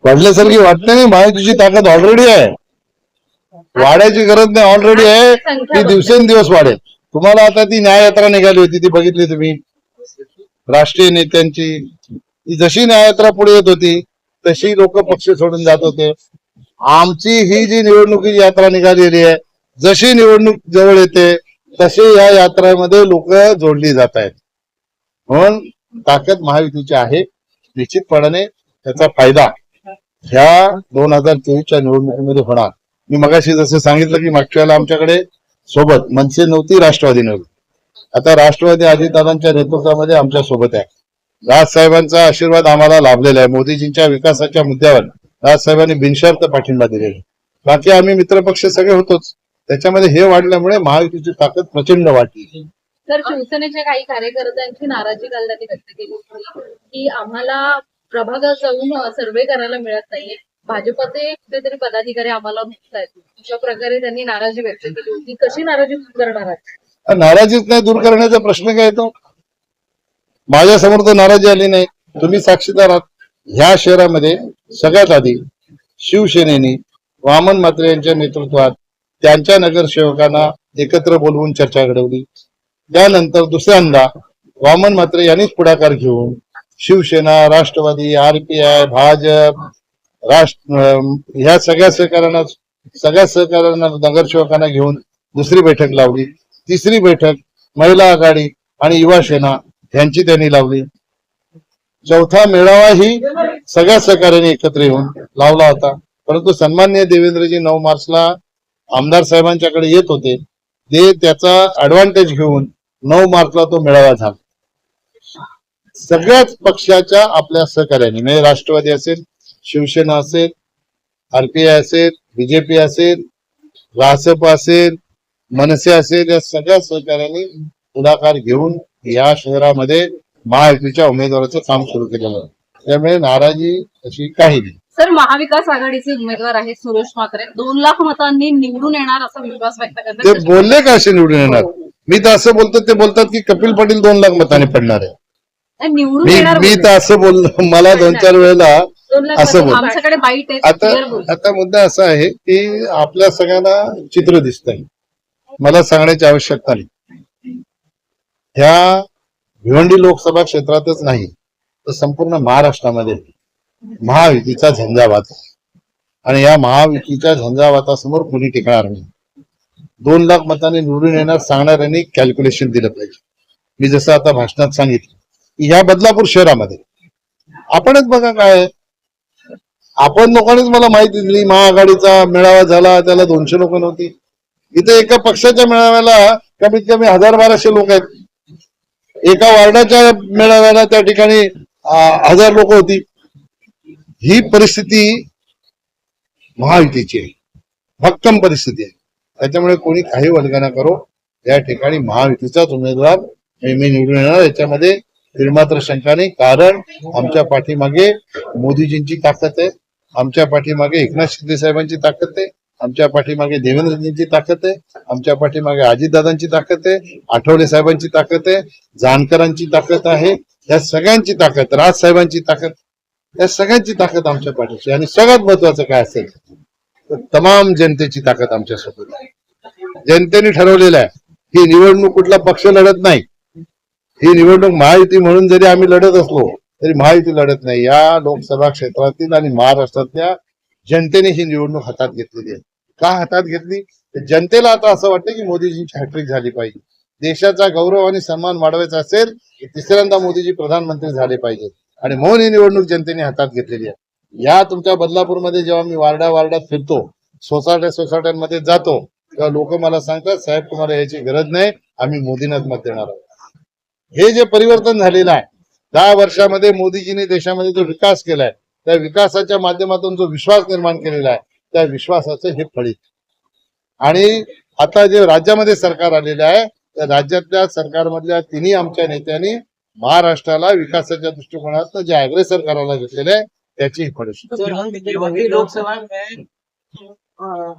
वाढल्यासारखी वाटते नाही. महायुतीची ताकद ऑलरेडी आहे, वाढायची गरज नाही, ऑलरेडी आहे. ती दिवसेंदिवस वाढेल. तुम्हाला आता ती न्याययात्रा निघाली होती, ती बघितली तुम्ही, राष्ट्रीय नेत्यांची. ती जशी न्याययात्रा पुढे येत होती तशी लोक पक्ष सोडून जात होते. आमची ही जी निवडणुकीची यात्रा निघालेली आहे, जशी निवडणूक जवळ येते तशी या यात्रेमध्ये लोक जोडली जात आहेत. म्हणून ताकद महायुतीची आहे. निश्चितपणाने त्याचा फायदा ह्या 2024च्या निवडणुकीमध्ये होणार. मी मगाशी जसं सांगितलं की मागच्या वेळेला आमच्याकडे सोबत मनसे नव्हती, राष्ट्रवादी नव्हती. आता राष्ट्रवादी अजितदादांच्या नेतृत्वामध्ये आमच्या सोबत आहे. राजसाहेबांचा आशीर्वाद आम्हाला लाभलेला आहे. मोदीजींच्या विकासाच्या मुद्द्यावर राजसाहेबांनी बिनशर्त पाठिंबा दिलेला. बाकी आम्ही मित्रपक्ष सगळे होतोच. त्याच्यामध्ये हे वाढल्यामुळे महायुतीची ताकद प्रचंड वाढली. तर शिवसेनेच्या काही कार्यकर्त्यांची नाराजी काल त्यांनी व्यक्त केली की आम्हाला प्रभागात जाऊन सर्वे करायला मिळत नाहीये, भाजपचे कुठेतरी पदाधिकारी आम्हाला भेटतायत. अशा प्रकारे त्यांनी नाराजी व्यक्त केली होती. कशी नाराजी दूर करणार आहे? नाराजीच नाही दूर करण्याचा प्रश्न काय येतो? माझ्या समोर तर नाराजी आली नाही. तुम्ही साक्षीदार आहात. ह्या शहरामध्ये सगळ्यात आधी शिवसेनेने वामन म्हात्रे यांच्या नेतृत्वात त्यांच्या नगरसेवकांना एकत्र बोलवून चर्चा घडवली. त्यानंतर दुसऱ्यांदा वामन म्हात्रे यांनीच पुढाकार घेऊन शिवसेना, राष्ट्रवादी, RPI, भाजप, ह्या सगळ्या सहकाऱ्यांना नगरसेवकांना घेऊन दुसरी बैठक लावली. तिसरी बैठक महिला आघाडी आणि युवा सेना यांची त्यांनी लावली. चौथा मेळावा ही सगळ्या सहकार्याने एकत्र येऊन लावला होता. परंतु सन्माननीय देवेंद्रजी 9 मार्चला आमदार साहेबांच्याकडे येत होते. ते त्याचा ऍडव्हान्टेज घेऊन 9 मार्चला तो मेळावा झाला. सगळ्याच पक्षाच्या आपल्या सहकार्याने, म्हणजे राष्ट्रवादी असेल, शिवसेना असेल, RPI असेल, BJP असेल, रासप असेल, मनसे असेल, या सगळ्या सहकार्याने पुढाकार घेऊन या शहरामध्ये महायुतीच्या उमेदवाराचं काम सुरू केलेलं आहे. त्यामुळे नाराजी अशी काही नाही. सर, महाविकास आघाडीचे उमेदवार आहेत सुरेश म्हात्रे, 2 लाख मतांनी निवडून येणार असा विश्वास व्यक्त करतात. ते बोलले का असे निवडून येणार? मी तर असं बोलतो, ते बोलतात की कपिल पाटील 2 लाख मतांनी पडणार आहे. निवडून येणार मी तर असं बोललो, मला 2-4 वेळेला असं बोल. आमच्याकडे बाईट आहे. आता मुद्दा असा आहे की आपल्या सगळ्यांना चित्र दिसतंय. मला सांगण्याची आवश्यकता नाही. ह्या भिवंडी लोकसभा क्षेत्रातच नाही तर संपूर्ण महाराष्ट्रामध्ये महायुतीचा झंझावात आणि या महायुतीच्या झंझावातासमोर कोणी टिकणार नाही. 2 लाख मतांनी निवडून येणार सांगणाऱ्यांनी कॅल्क्युलेशन दिलं पाहिजे. मी जसं आता भाषणात सांगितलं की ह्या बदलापूर शहरामध्ये आपणच बघा काय, आपण लोकांनीच मला माहिती दिली. महाआघाडीचा मेळावा झाला, त्याला 200 लोक नव्हती. इथे एका पक्षाच्या मेळाव्याला कमीत कमी 1000-1200 लोक आहेत. एका वार्डाच्या मेळाव्याला त्या ठिकाणी 1000 लोक होती. ही परिस्थिती महायुतीची आहे, भक्कम परिस्थिती आहे. त्याच्यामुळे कोणी काही वल्गना करो, या ठिकाणी महायुतीचाच उमेदवार नेहमी निवडून येणार, याच्यामध्ये निर्मात्र शंका नाही. कारण आमच्या पाठीमागे मोदीजींची ताकद आहे, आमच्या पाठीमागे एकनाथ शिंदे साहेबांची ताकद आहे, आमच्या पाठीमागे देवेंद्रजींची ताकद आहे, आमच्या पाठीमागे अजितदादांची ताकद आहे, आठवले साहेबांची ताकद आहे, जानकरांची ताकद आहे, या सगळ्यांची ताकद, राजसाहेबांची ताकद, या सगळ्यांची ताकद आमच्या पाठीशी. आणि सगळ्यात महत्वाचं काय असेल तर तमाम जनतेची ताकद आमच्या सोबत आहे. जनतेने ठरवलेलं आहे ही निवडणूक कुठला पक्ष लढत नाही. ही निवडणूक महायुती म्हणून जरी आम्ही लढत असलो तरी महायुती लढत नाही. या लोकसभा क्षेत्रातील आणि महाराष्ट्रातल्या जनतेने ही निवडणूक हातात घेतलेली आहे. का हातात घेतली? जनतेला आता असं वाटतं की मोदीजींची हॅट्रिक झाली पाहिजे. देशाचा गौरव आणि सन्मान वाढवायचा असेल तर तिसऱ्यांदा मोदीजी प्रधानमंत्री झाले पाहिजे. आणि म्हणून ही निवडणूक जनतेने हातात घेतलेली आहे. या तुमच्या बदलापूरमध्ये जेव्हा मी वार्डात फिरतो, सोसायट्यांमध्ये जातो, तेव्हा लोक मला सांगतात, साहेब तुम्हाला याची गरज नाही, आम्ही मोदींनाच मत देणार आहोत. हे जे परिवर्तन झालेलं आहे 10 वर्षामध्ये, मोदीजींनी देशामध्ये जो विकास केलाय, त्या विकासाच्या माध्यमातून जो विश्वास निर्माण केलेला आहे, त्या विश्वासाचं हे फळीत. आणि आता जे राज्यामध्ये सरकार आलेलं आहे, त्या राज्यातल्या सरकारमधल्या तिन्ही आमच्या नेत्यांनी महाराष्ट्राला विकासाच्या दृष्टिकोनातून जे अग्रेसर करायला घेतलेले आहे त्याची भिवंडी लोकसभा में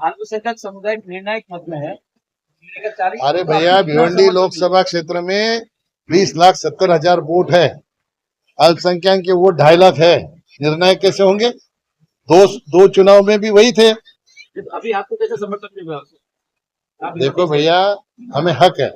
अल्पसंख्यक समुदाय निर्णायक मत में है. अरे भैया, भिवंडी लोकसभा क्षेत्र में 20,70,000 वोट है, अल्पसंख्यक के वोट 2.5 लाख है. निर्णायक कैसे होंगे? दो चुनाव में भी वही थे। अभी आपको कैसे समर्थन मिल रहा है? आप देखो भैया, हमें हक है,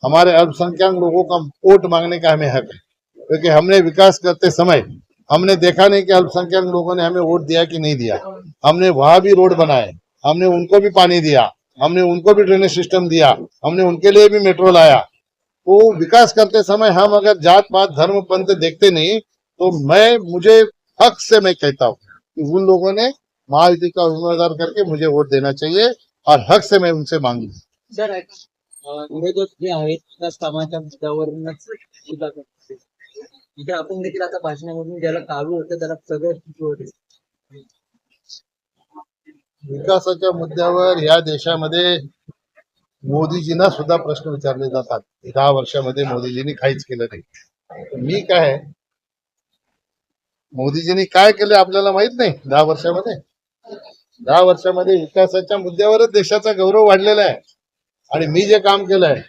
हमारे अल्पसंख्यक लोगों का वोट मांगने का हमें हक है, क्योंकि हमने विकास करते समय हमने देखा नहीं कि अल्पसंख्यक लोगों ने हमें वोट दिया कि नहीं दिया। हमने वहां भी रोड बनाए, हमने उनको भी पानी दिया, हमने उनको भी ड्रेनेज सिस्टम दिया, हमने उनके लिए भी मेट्रो लाया। तो विकास करते समय हम अगर जात पात धर्म पंथ देखते नहीं, तो मुझे हक से मैं कहता हूँ कि उन लोगों ने महायुति का उम्मीदवार करके मुझे वोट देना चाहिए और हक से मैं उनसे मांगू। सर विरोधक जे आहेत त्या कामाच्या मुद्द्यावरूनच टीका करतात. इथे आपण देखील आता भाषणामधून ज्याला काळू होतं त्याला सगळं होते. विकासाच्या मुद्द्यावर या देशामध्ये मोदीजींना सुद्धा प्रश्न विचारले जातात. 10 वर्षामध्ये मोदीजींनी काहीच केलं नाही. मी काय, मोदीजींनी काय केलं आपल्याला माहित नाही. 10 वर्षामध्ये विकासाच्या मुद्द्यावरच देशाचा गौरव वाढलेला आहे. आणि मी जे काम केलंय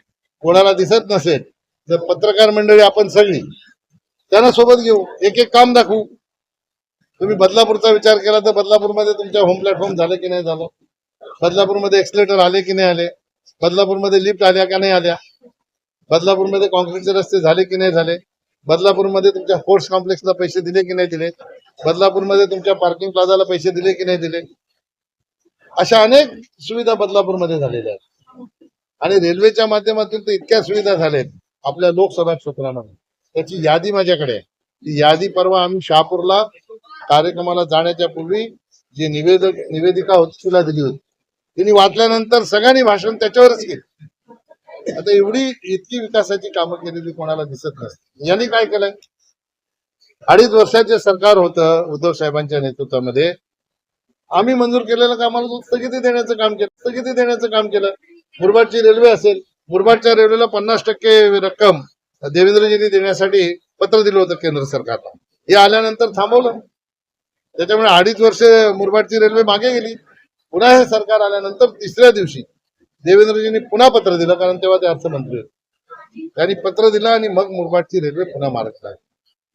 कोणाला दिसत नसेल तर पत्रकार मंडळी आपण सगळी त्यांना सोबत घेऊ, एक एक काम दाखवू. तुम्ही बदलापूरचा विचार केला तर बदलापूरमध्ये तुमच्या होम प्लॅटफॉर्म झालं की नाही झालं, बदलापूरमध्ये एक्सलेटर आले की नाही आले, बदलापूरमध्ये लिफ्ट आल्या का नाही आल्या, बदलापूरमध्ये कॉन्क्रीटचे रस्ते झाले की नाही झाले, बदलापूरमध्ये तुमच्या स्पोर्ट्स कॉम्प्लेक्सला पैसे दिले की नाही दिले, बदलापूरमध्ये तुमच्या पार्किंग प्लाझाला पैसे दिले की नाही दिले. अशा अनेक सुविधा बदलापूरमध्ये झालेल्या आहेत. आणि रेल्वेच्या माध्यमातून तर इतक्या सुविधा झाल्यात आपल्या लोकसभा क्षेत्रामध्ये, त्याची यादी माझ्याकडे आहे. ती यादी परवा आम्ही शहापूरला कार्यक्रमाला जाण्याच्या पूर्वी जी निवेदिका होती तिला दिली होती. तिने वाचल्यानंतर सगळ्यांनी भाषण त्याच्यावरच केलं. आता इतकी विकासाची कामं केलेली कोणाला दिसत नसते. यांनी काय केलंय, 2.5 वर्षाचे सरकार होतं उद्धव साहेबांच्या नेतृत्वामध्ये. आम्ही मंजूर केलेल्या कामाला स्थगिती देण्याचं काम केलं. मुरबाडची रेल्वे असेल, मुरबाडच्या रेल्वेला 50% रक्कम देवेंद्रजींनी देण्यासाठी पत्र दिलं होतं केंद्र सरकारला. हे आल्यानंतर थांबवलं. त्याच्यामुळे 2.5 वर्ष मुरबाडची रेल्वे मागे गेली. पुन्हा हे सरकार आल्यानंतर 3ऱ्या दिवशी देवेंद्रजींनी पुन्हा पत्र दिलं, कारण तेव्हा ते अर्थमंत्री होते. त्यांनी पत्र दिलं आणि मग मुरबाडची रेल्वे पुन्हा मार्गात लागली.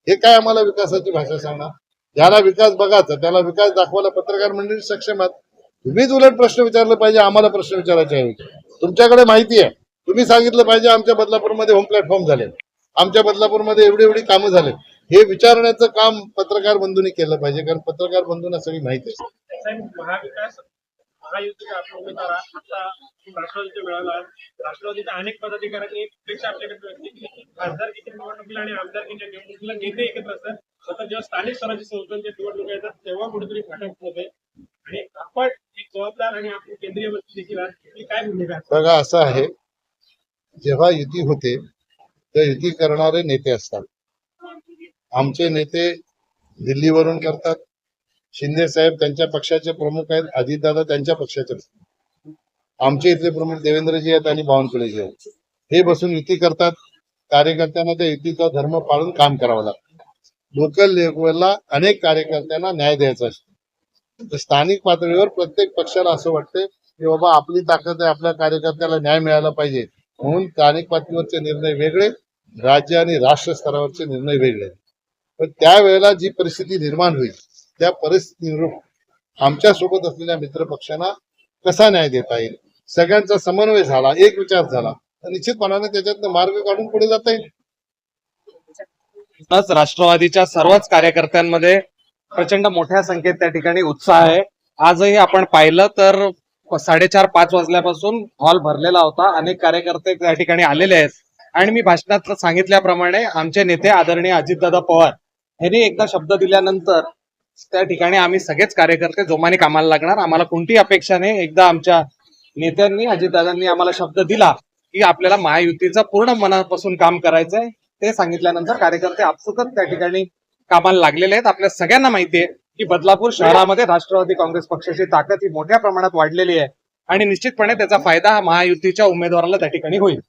हे काय आम्हाला विकासाची भाषा सांगणार? ज्याला विकास बघायचा त्याला विकास दाखवायला पत्रकार मंडळी सक्षम आहेत. तुम्हीच उलट प्रश्न विचारले पाहिजे, आम्हाला प्रश्न विचारायचे ऐवजी. तुमच्याकडे माहिती आहे, तुम्ही सांगितलं पाहिजे आमच्या बदलापूरमध्ये होम प्लॅटफॉर्म झाले, आमच्या बदलापूरमध्ये एवढी कामं झाले. हे विचारण्याचं काम पत्रकार बंधूंनी केलं पाहिजे, कारण पत्रकार बंधूंना सगळी माहिती आहे. महाविकास महायुतीचा आपला उमेदवार आता राष्ट्रवादीच्या वेळेला राष्ट्रवादीच्या अनेक पदाधिकाऱ्यांनी एक अपेक्षा आपल्याकडे व्यक्त केली. खासदारकीच्या निवडणुकीला आणि आमदारकीच्या निवडणुकीला नेते एकत्र असतात. आता जेव्हा स्थानिक स्वराज्य संस्थांच्या निवडणुका येतात तेव्हा कुठेतरी फाटक होते. आणि आपण एक जबाबदार आणि आपली केंद्रीय मंत्री देखील आहात, काय भूमिका आहे? बघा, असं आहे, जेव्हा युती होते तर युती करणारे नेते असतात. आमचे नेते दिल्लीवरून करतात. शिंदे साहेब त्यांच्या पक्षाचे प्रमुख आहेत, अजितदादा त्यांच्या पक्षाचे. आमचे इथले प्रमुख देवेंद्रजी आहेत आणि बावनकुळेजी आहेत. हे बसून युती करतात. कार्यकर्त्यांना त्या युतीचा धर्म पाळून काम करावं लागतं. लोकल लेवलला अनेक कार्यकर्त्यांना न्याय द्यायचा असतो. तर स्थानिक पातळीवर प्रत्येक पक्षाला असं वाटतं की बाबा आपली ताकद आहे, आपल्या कार्यकर्त्याला न्याय मिळाला पाहिजे, म्हणून स्थानिक पातळीवरचे निर्णय वेगळे, राज्य आणि राष्ट्र स्तरावरचे निर्णय वेगळे. पण त्यावेळेला जी परिस्थिती निर्माण होईल त्या परिस्थितीनुरूप आमच्या सोबत असलेल्या मित्र पक्षांना कसा न्याय देता येईल, सगळ्यांचा समन्वय झाला, एक विचार झाला तर निश्चितपणाने त्याच्यातनं मार्ग काढून पुढे जाता येईल. राष्ट्रवादीच्या सर्वच कार्यकर्त्यांमध्ये प्रचंड मोठ्या संख्येत त्या ठिकाणी उत्साह आहे. आजही आपण पाहिलं तर 4:30-5 वाजल्यापासून हॉल भरलेला होता. अनेक कार्यकर्ते त्या ठिकाणी आलेले आहेत. आणि मी भाषणात सांगितल्याप्रमाणे आमचे नेते आदरणीय अजितदादा पवार यांनी एकदा शब्द दिल्यानंतर त्या ठिकाणी आम्ही सगळेच कार्यकर्ते जोमाने कामाला लागणार. आम्हाला कोणतीही अपेक्षा नाही. एकदा आमच्या नेत्यांनी अजितदादांनी आम्हाला शब्द दिला की आपल्याला महायुतीचं पूर्ण मनापासून काम करायचंय, ते सांगितल्यानंतर कार्यकर्ते आपसुकच त्या ठिकाणी कामाला लागलेले आहेत. आपल्या सगळ्यांना माहिती आहे की बदलापूर शहरामध्ये राष्ट्रवादी काँग्रेस पक्षाची ताकद ही मोठ्या प्रमाणात वाढलेली आहे आणि निश्चितपणे त्याचा फायदा महायुतीच्या उमेदवाराला त्या ठिकाणी होईल.